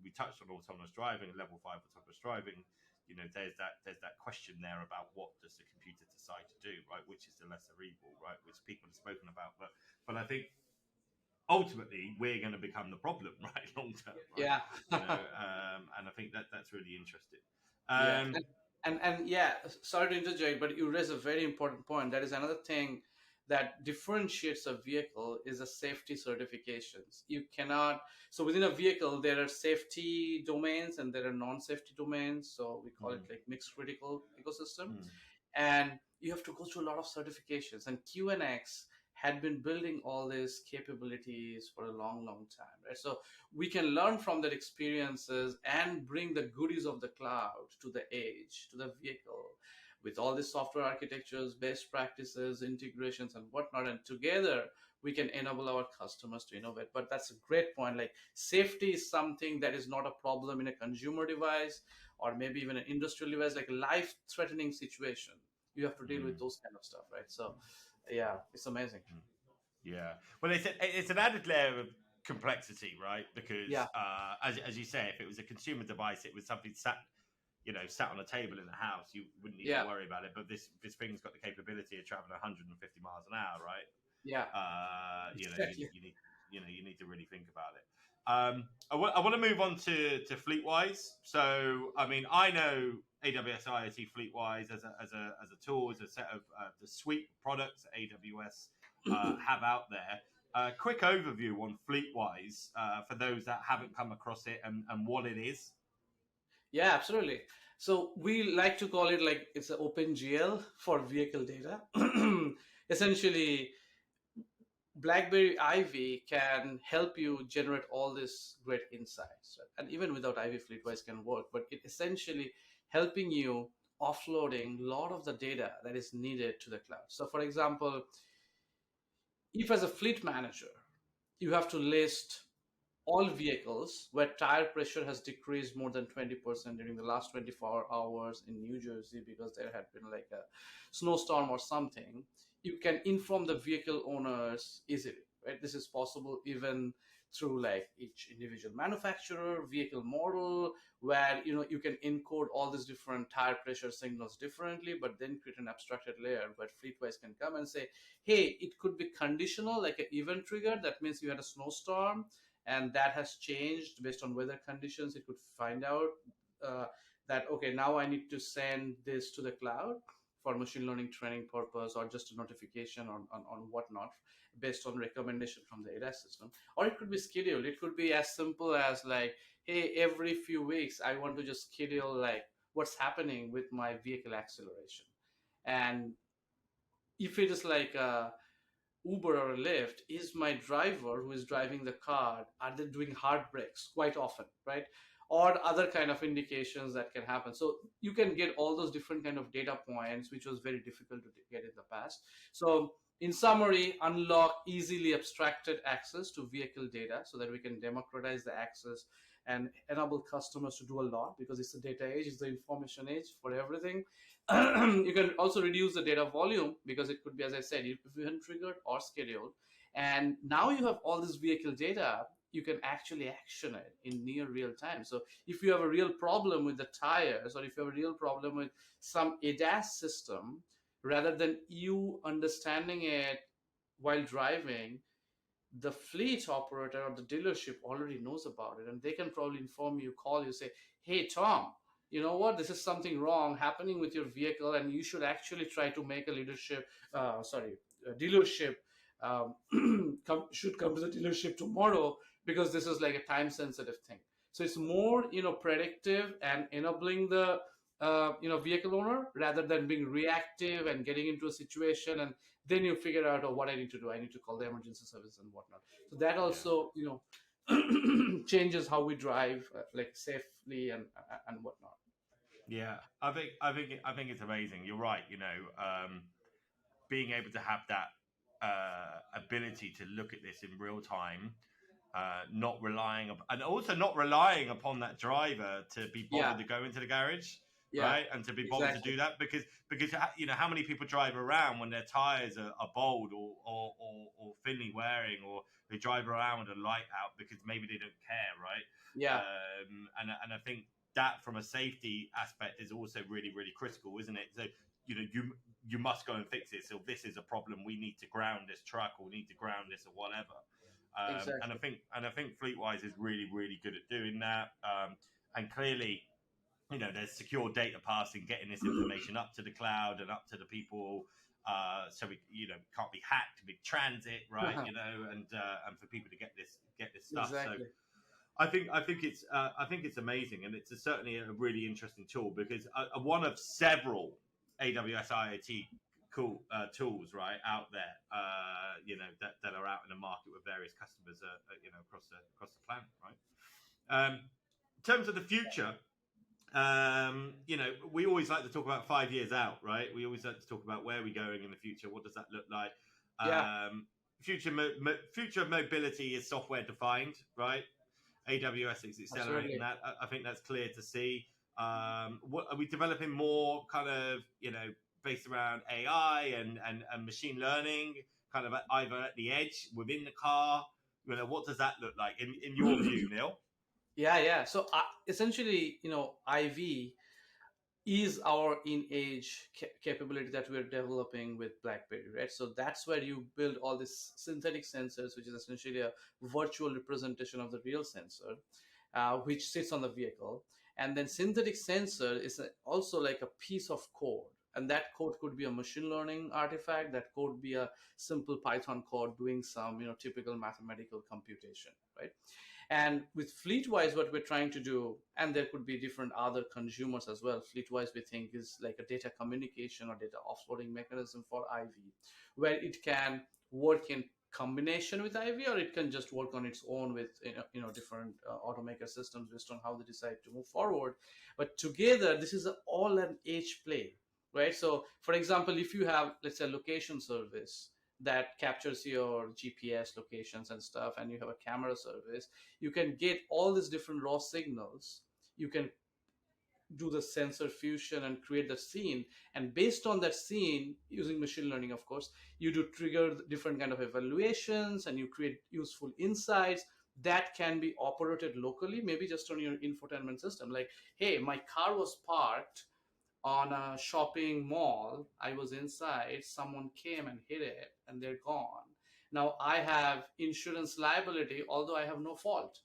We touched on autonomous driving, level 5 autonomous driving. There's that question there about what does the computer decide to do, right? Which is the lesser evil, right? Which people have spoken about, but I think ultimately we're going to become the problem, right? Long term, right? Yeah. And I think that's really interesting. Yeah. And yeah, sorry to interject, but you raise a very important point. That is another thing that differentiates a vehicle is the safety certifications. You cannot, so within a vehicle, there are safety domains and there are non-safety domains. So we call it like mixed critical ecosystem. Mm. And you have to go through a lot of certifications. And QNX had been building all these capabilities for a long, long time, right? So we can learn from their experiences and bring the goodies of the cloud to the edge, to the vehicle, with all these software architectures, best practices, integrations, and whatnot. And together, we can enable our customers to innovate. But that's a great point. Like safety is something that is not a problem in a consumer device or maybe even an industrial device, like a life-threatening situation. You have to deal with those kind of stuff, right? So, yeah, it's amazing. Yeah. Well, it's an added layer of complexity, right? Because Yeah, as you say, if it was a consumer device, it was something sat on a table in the house, you wouldn't need yeah, to worry about it. But this thing's got the capability of traveling 150 miles an hour, right? yeah, You exactly. need to really think about it. I want to move on to FleetWise. So, I mean, I know AWS IoT FleetWise as a tool, as a set of the suite of products that AWS have out there. Quick overview on FleetWise for those that haven't come across it and what it is. Yeah, absolutely. So we like to call it like it's an open GL for vehicle data. Essentially, Blackberry Ivy can help you generate all these great insights, right? And even without Ivy, FleetWise can work, but it essentially helping you offloading a lot of the data that is needed to the cloud. So, for example, if as a fleet manager, you have to list all vehicles where tire pressure has decreased more than 20% during the last 24 hours in New Jersey because there had been like a snowstorm or something, you can inform the vehicle owners easily, right? This is possible even through like each individual manufacturer, vehicle model, where you can encode all these different tire pressure signals differently, but then create an abstracted layer where FleetWise can come and say, hey, it could be conditional, like an event trigger. That means you had a snowstorm and that has changed based on weather conditions. It could find out that okay, now I need to send this to the cloud for machine learning training purpose or just a notification on whatnot based on recommendation from the ADAS system. Or it could be scheduled. It could be as simple as like, hey, every few weeks I want to just schedule like what's happening with my vehicle acceleration. And if it is like Uber or a Lyft, is my driver who is driving the car, are they doing hard brakes quite often, right? Or other kind of indications that can happen. So you can get all those different kind of data points, which was very difficult to get in the past. So in summary, unlock easily abstracted access to vehicle data so that we can democratize the access and enable customers to do a lot because it's the data age, it's the information age for everything. You can also reduce the data volume because it could be, as I said, event triggered or scheduled. And now you have all this vehicle data, you can actually action it in near real time. So if you have a real problem with the tires or if you have a real problem with some ADAS system, rather than you understanding it while driving, the fleet operator or the dealership already knows about it and they can probably inform you, call you, say, hey, Tom, you know what, this is something wrong happening with your vehicle and you should actually try to make a dealership should come to the dealership tomorrow because this is like a time sensitive thing. So it's more predictive and enabling the vehicle owner rather than being reactive and getting into a situation and then you figure out, oh, what I need to do. I need to call the emergency service and whatnot. So that Yeah. also, changes how we drive, like safely and whatnot. Yeah, I think it's amazing. You're right. Being able to have that ability to look at this in real time, and also not relying upon that driver to be Yeah, bothered to go into the garage. right? And to be bothered to exactly. do that because how many people drive around when their tires are bald or thinly wearing, or they drive around with a light out because maybe they don't care, right? Yeah, And I think that from a safety aspect is also really, really critical, isn't it? So you must go and fix it. So this is a problem. We need to ground this truck, or we need to ground this, or whatever. And exactly. I think FleetWise is really, really good at doing that. And clearly, there's secure data passing, getting this information up to the cloud and up to the people, so we can't be hacked, big transit, right? And for people to get this stuff. Exactly. So I think it's amazing, and it's certainly a really interesting tool because one of several AWS IoT cool tools right out there, that are out in the market with various customers, across the planet, right? In terms of the future, we always like to talk about 5 years out, right? We always like to talk about where we're going in the future. What does that look like? Yeah, Future mobility is software defined, right? AWS is accelerating absolutely. that. I think that's clear to see. What are we developing more kind of, based around AI and machine learning, kind of either at the edge, within the car? What does that look like in your view, Neil? Yeah. So essentially, IV is our in-age capability that we're developing with BlackBerry, right? So that's where you build all these synthetic sensors, which is essentially a virtual representation of the real sensor, which sits on the vehicle. And then synthetic sensor is also like a piece of code. And that code could be a machine learning artifact. That could be a simple Python code doing some, typical mathematical computation, right? And with FleetWise, what we're trying to do, and there could be different other consumers as well. FleetWise, we think, is like a data communication or data offloading mechanism for IV, where it can work in combination with IV, or it can just work on its own with different automaker systems based on how they decide to move forward. But together, this is all an edge play, right? So, for example, if you have, let's say, a location service that captures your GPS locations and stuff, and you have a camera service, you can get all these different raw signals. You can do the sensor fusion and create the scene, and based on that scene, using machine learning, of course, you do trigger different kind of evaluations, and you create useful insights that can be operated locally, maybe just on your infotainment system. Like, hey, my car was parked on a shopping mall. I was inside, someone came and hit it, and they're gone. Now I have insurance liability, although I have no fault.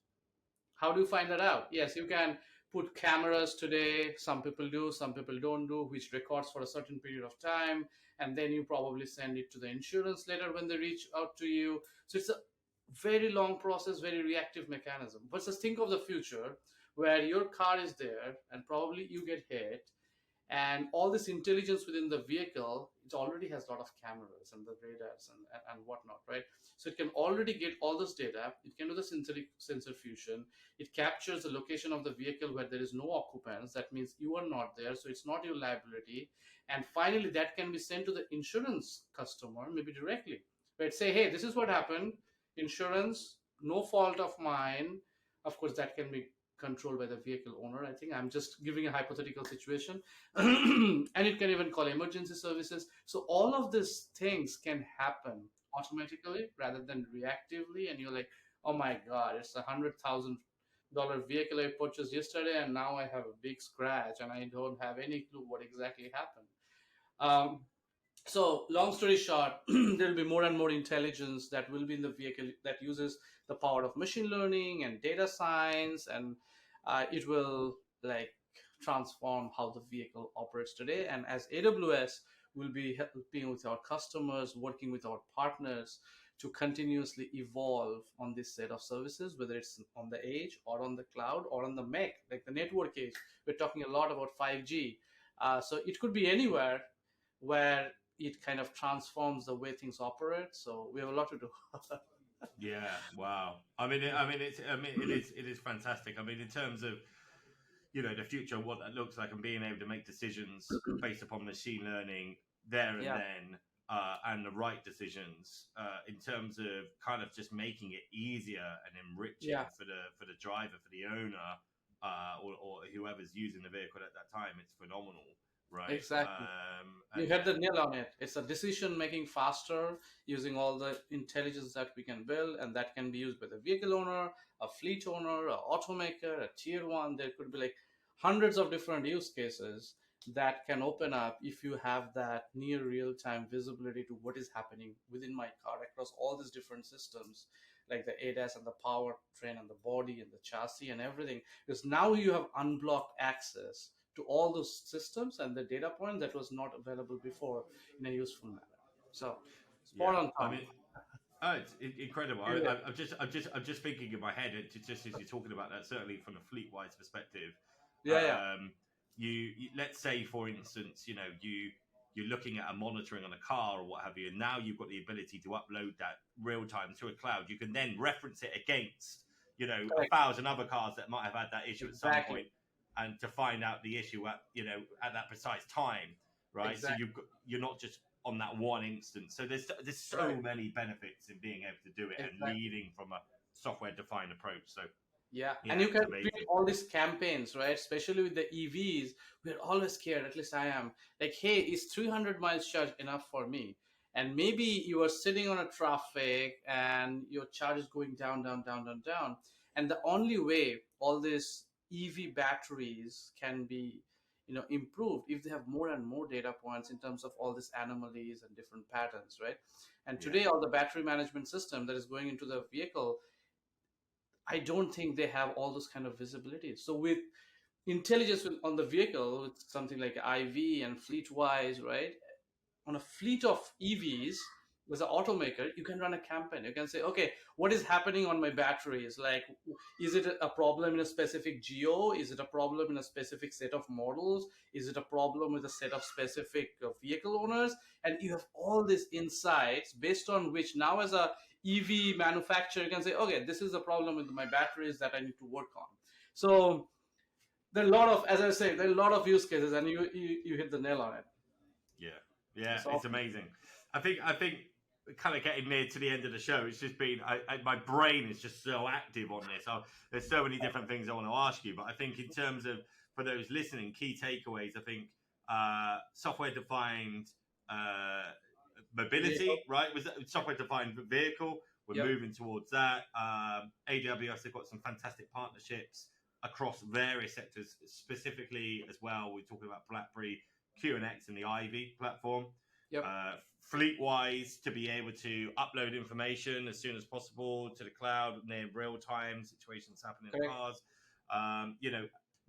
How do you find that out? Yes, you can put cameras today. Some people do, some people don't do, which records for a certain period of time. And then you probably send it to the insurance later when they reach out to you. So it's a very long process, very reactive mechanism. But just think of the future where your car is there and probably you get hit, and all this intelligence within the vehicle, it already has a lot of cameras and the radars and whatnot, right? So it can already get all this data. It can do the synthetic sensor fusion. It captures the location of the vehicle where there is no occupants. That means you are not there, so it's not your liability. And finally, that can be sent to the insurance customer, maybe directly, right? Say, hey, this is what happened. Insurance, no fault of mine. Of course, that can be controlled by the vehicle owner. I think I'm just giving a hypothetical situation. And it can even call emergency services. So all of these things can happen automatically rather than reactively. And you're like, oh my God, it's $100,000 vehicle I purchased yesterday, and now I have a big scratch, and I don't have any clue what exactly happened. Um, so long story short, there will be more and more intelligence that will be in the vehicle that uses the power of machine learning and data science, and it will like transform how the vehicle operates today. And as AWS will be helping with our customers, working with our partners to continuously evolve on this set of services, whether it's on the edge or on the cloud or on the MEC, like the network edge. We're talking a lot about 5G. So it could be anywhere where it kind of transforms the way things operate. So we have a lot to do. Yeah, wow. It is fantastic. I mean, in terms of the future, what that looks like, and being able to make decisions based upon machine learning there and Yeah, then, and the right decisions, in terms of kind of just making it easier and enriching yeah, for the driver, for the owner. or whoever's using the vehicle at that time, it's phenomenal, right? Exactly. You And hit the nail on it. It's a decision making faster using all the intelligence that we can build, and that can be used by the vehicle owner, a fleet owner, a automaker, a tier one. There could be like hundreds of different use cases that can open up if you have that near real time visibility to what is happening within my car across all these different systems, like the ADAS and the powertrain and the body and the chassis and everything. Because now you have unblocked access to all those systems and the data point that was not available before in a useful manner. So yeah, spot on, I Tom. mean, oh, it's incredible. Yeah, I'm just thinking in my head, just as you're talking about that, certainly from a FleetWise perspective. yeah, yeah. You let's say, for instance, you're looking at a monitoring on a car or what have you, and now you've got the ability to upload that real time to a cloud. You can then reference it against, Correct. 1,000 other cars that might have had that issue at some Exactly. point, and to find out the issue at at that precise time, right? So Exactly. you're not just on that one instance. So there's so Right. many benefits in being able to do it and Exactly. leading from a software defined approach. So Yeah, and yeah, you it's can create amazing. all these campaigns, right? Especially with the EVs, we're always scared. At least I am. Like, hey, is 300 miles charge enough for me? And maybe you are sitting on a traffic and your charge is going down, down, down, down, down. And the only way all these EV batteries can be, improved if they have more and more data points in terms of all these anomalies and different patterns, right? And Yeah, today, all the battery management system that is going into the vehicle, I don't think they have all those kind of visibility. So with intelligence on the vehicle, with something like IV and FleetWise, right? On a fleet of EVs, as an automaker, you can run a campaign. You can say, okay, what is happening on my batteries? Like, is it a problem in a specific geo? Is it a problem in a specific set of models? Is it a problem with a set of specific vehicle owners? And you have all these insights based on which now, as a EV manufacturer, you can say, okay, this is the problem with my batteries that I need to work on. So there are a lot of, as I say, there are a lot of use cases, and you hit the nail on it. yeah, yeah. It's It's awesome. amazing. I think kind of getting near to the end of the show. It's just been my brain is just so active on this. There's so many different things I want to ask you, but I think in terms of for those listening, key takeaways. I think software defined uh, Vehicle. mobility, right? Was that software defined vehicle? We're Yep. moving towards that. AWS have got some fantastic partnerships across various sectors, specifically as well. We're talking about Blackberry QNX and the Ivy platform. Yep. Uh, Fleetwise to be able to upload information as soon as possible to the cloud near real time situations happening in Correct. cars.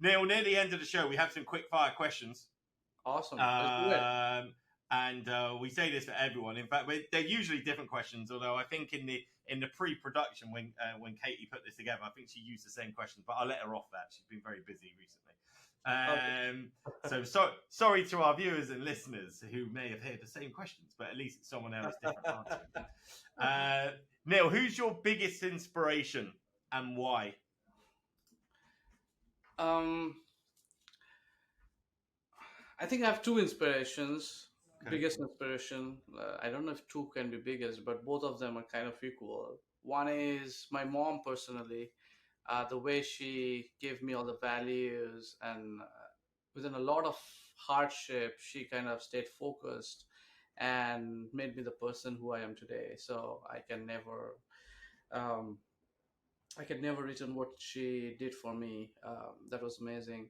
Neil, near the end of the show, we have some quick fire questions. Awesome. Let's do it. And we say this for everyone. In fact, they're usually different questions. Although I think in the pre-production when Katie put this together, I think she used the same questions. But I'll let her off that. She's been very busy recently. Okay. Sorry to our viewers and listeners who may have heard the same questions, but at least it's someone else different answering. Neil, who's your biggest inspiration and why? um, I think I have two inspirations. Okay. Biggest inspiration, I don't know if two can be biggest, but both of them are kind of equal. One is my mom personally, the way she gave me all the values, and within a lot of hardship, she kind of stayed focused and made me the person who I am today. So um, I can never return what she did for me. That was amazing.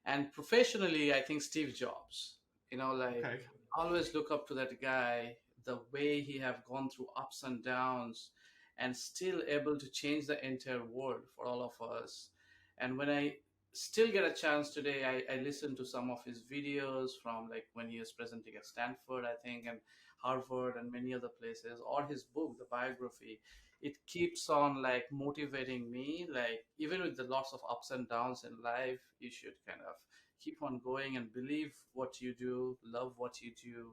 And professionally, I think Steve Jobs. Like, Okay. I always look up to that guy. The way he have gone through ups and downs, and still able to change the entire world for all of us. And when I still get a chance today, I listen to some of his videos from, like, when he was presenting at Stanford, I think, and Harvard and many other places, or his book, the biography. It keeps on, like, motivating me. Like, even with the lots of ups and downs in life, you should kind of keep on going and believe what you do, love what you do.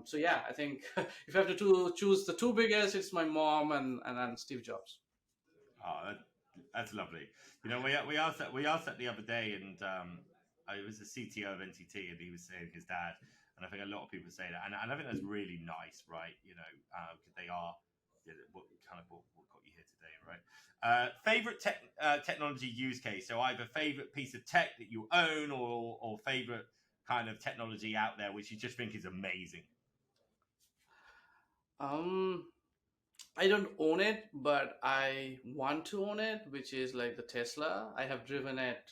So yeah, I think if I have to choose the two biggest, it's my mom and Steve Jobs. Oh, that's lovely. We asked that the other day, and I was the CTO of NTT, and he was saying his dad, and I think a lot of people say that, and I think that's really nice, right? Because they are what got you here today, right? Favorite technology use case. So either favorite piece of tech that you own, or favorite kind of technology out there which you just think is amazing. Um, I don't own it, but I want to own it, which is like the Tesla. I have driven it,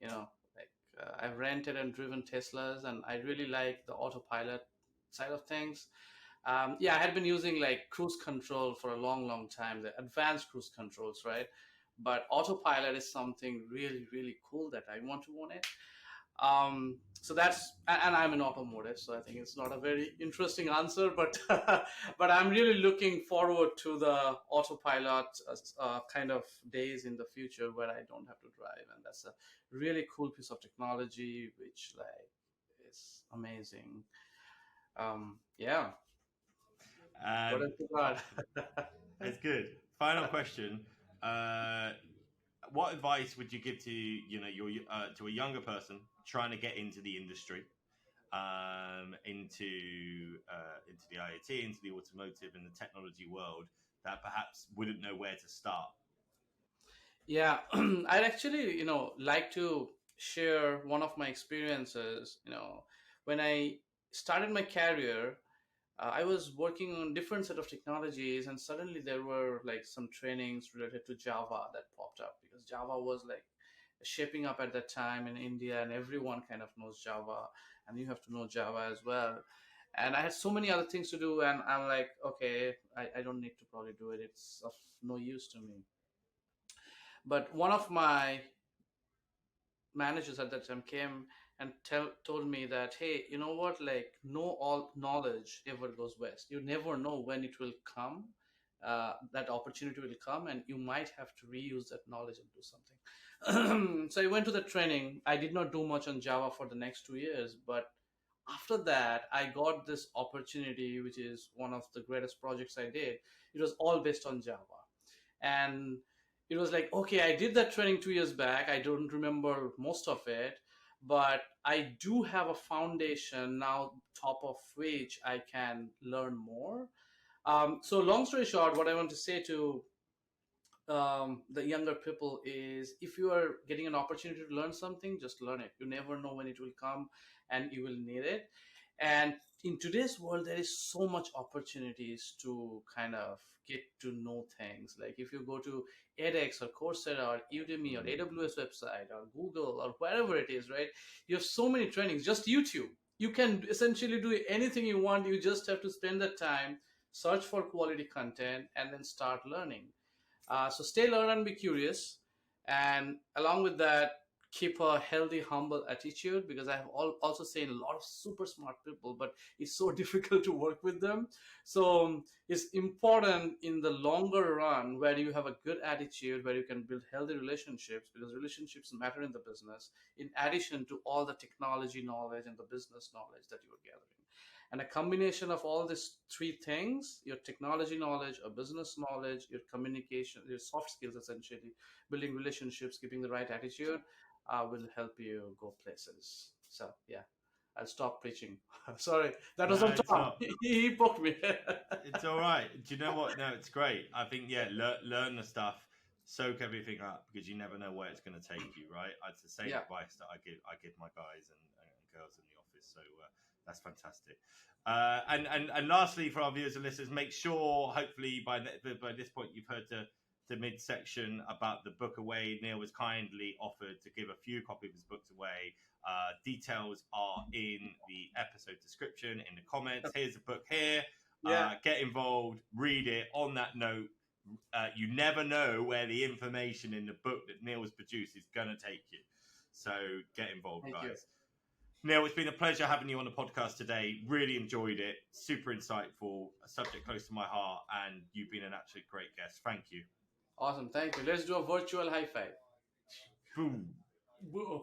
you know, like I've rented and driven Teslas, and I really like the autopilot side of things. Yeah, I had been using like cruise control for a long, long time, the advanced cruise controls, right? But autopilot is something really, really cool that I want to own it. So that's, and I'm in automotive, so I think it's not a very interesting answer, but but I'm really looking forward to the autopilot kind of days in the future where I don't have to drive, and that's a really cool piece of technology which like is amazing. Yeah, what Um, else you got? it's good. Final question. Uh, what advice would you give to your to a younger person trying to get into the industry, into the IoT, into the automotive and the technology world, that perhaps wouldn't know where to start? Yeah, I'd actually, like to share one of my experiences. When I started my career, I was working on different set of technologies, and suddenly there were like some trainings related to Java that popped up because Java was like shaping up at that time in India, and everyone kind of knows Java, and you have to know Java as well. And I had so many other things to do, and I'm like, okay, I don't need to probably do it. It's of no use to me. But one of my managers at that time came and told me that, hey, you know what, like no all knowledge ever goes west. You never know when it will come. That opportunity will come, and you might have to reuse that knowledge and do something. So I went to the training. I did not do much on Java for the next 2 years, but after that I got this opportunity, which is one of the greatest projects I did. It was all based on Java, and it was like, okay, I did that training 2 years back. I don't remember most of it, but I do have a foundation now, top of which I can learn more. So long story short, what I want to say to the younger people is, if you are getting an opportunity to learn something, just learn it. You never know when it will come, and you will need it. And in today's world, there is so much opportunities to kind of get to know things. Like if you go to edX or Coursera or Udemy or AWS website or Google or wherever it is, right? You have so many trainings. Just YouTube, you can essentially do anything you want. You just have to spend the time, search for quality content, and then start learning. So stay learn and be curious, and along with that, keep a healthy, humble attitude, because I have also seen a lot of super smart people, but it's so difficult to work with them. So it's important in the longer run where you have a good attitude, where you can build healthy relationships, because relationships matter in the business, in addition to all the technology knowledge and the business knowledge that you are gathering. And a combination of all these three things, your technology knowledge, your business knowledge, your communication, your soft skills, essentially building relationships, keeping the right attitude, will help you go places. So yeah, I'll stop preaching. Sorry, that was No, on it's Tom. not. He poked me. It's all right. Do you know what? No, it's great. I think, yeah, learn the stuff, soak everything up, because you never know where it's going to take you, right? It's the same Yeah. advice that I give my guys and girls in the office. So that's fantastic. And lastly, for our viewers and listeners, make sure, hopefully by this point you've heard the midsection about the book away. Neel was kindly offered to give a few copies of his books away. Details are in the episode description, in the comments. Here's a book here. Yeah. Get involved, read it. On that note, you never know where the information in the book that Neel has produced is going to take you. So get involved, Thank you. guys. Neel, it's been a pleasure having you on the podcast today. Really enjoyed it. Super insightful, a subject close to my heart, and you've been an absolute great guest. Thank you. Awesome. Thank you. Let's do a virtual high five. Boom. Boom.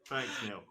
Thanks, Neel.